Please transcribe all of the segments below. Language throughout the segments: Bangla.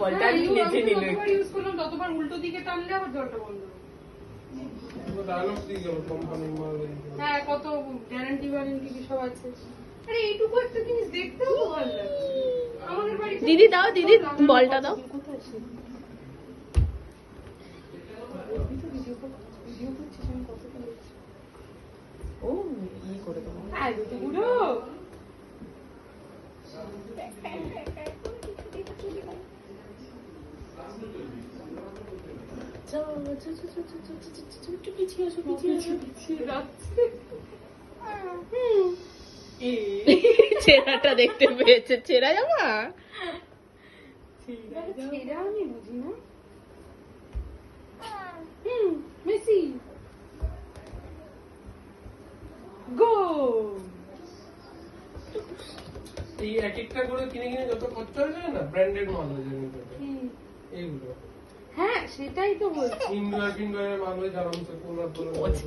বলটা নেচে নিল। যতবার ইউজ করলাম ততবার উল্টো দিকে টানলে আবার জলটা বন্ধ। হ্যাঁ, কত গ্যারান্টি ওয়ারেন্টি কি সব আছে। আরে এইটুকু একটা জিনিস দেখতেও তো ভালো লাগছে। আমাদের বাড়িতে দিদি দাও, দিদি বলটা দাও। কোথায় আছে? ভিডিও করছিস, আমি কত বলছি। ও ই করে দেবো। আয় তো বুড়ো। একটু পিছিয়ে আসো, পিছিয়ে আসো। ছেঁড়াটা দেখতে পেয়েছে, ছেঁড়া জামা। ছেড়া আমি বুঝি না। মেসি গো। এই এক একটা করে কিনে কিনে যত খরচা হয়ে যায় না, ব্র্যান্ডেড মাল হয়ে যায় এইগুলো। হ্যাঁ, সেটাই তো বলছি। ইন্ডোয়ার মাল হয়ে যায় আরামসে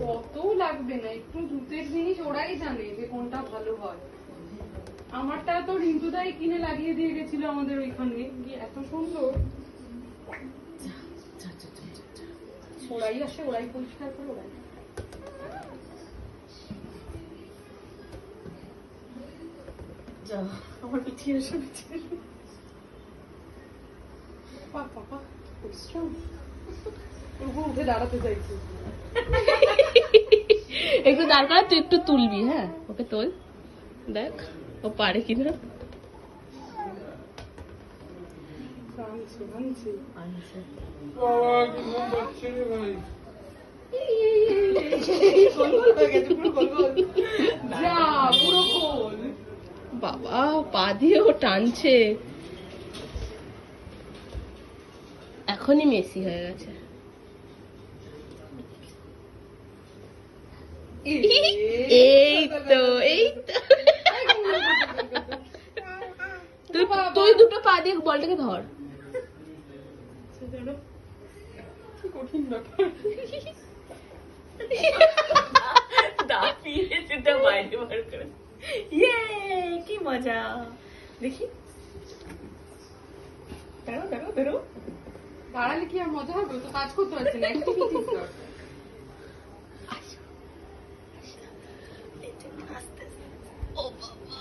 কত লাগবে না, একটু জুতের জিনিস ওরাই জানে যে কোনটা ভালো হয়। আমারটা তো রিন্টুদাই কিনে লাগিয়ে দিয়ে গেছিল আমাদের ওইখানে গিয়ে, এত সুন্দর। ওরাই আসে, ওরাই পরিষ্কার করে, ওরাই। আমার পিছিয়ে এসো, পিছিয়ে এসো। পাপা পরিশ্রম উঠে দাঁড়াতে চাইছি। একটু দাঁড় করা, তুই একটু তুলবি। হ্যাঁ, ওকে তোল, দেখ ও পারে কিনা। বাবা পা দিয়ে ও টানছে, এখনই মেসি হয়ে গেছে। এই তো, এই তো। তুই দুটো পা দিয়ে বলটাকে ধর। কঠিন ব্যাপার। বাইরে বার করে, ইয়ে কি মজা। দেখি, বেরো বেরো বেরো। দাঁড়ালে কি আর মজা হবে? তো কাজ করতে পারছি না, অ্যাক্টিভিটিস দরকার। ও বাবা,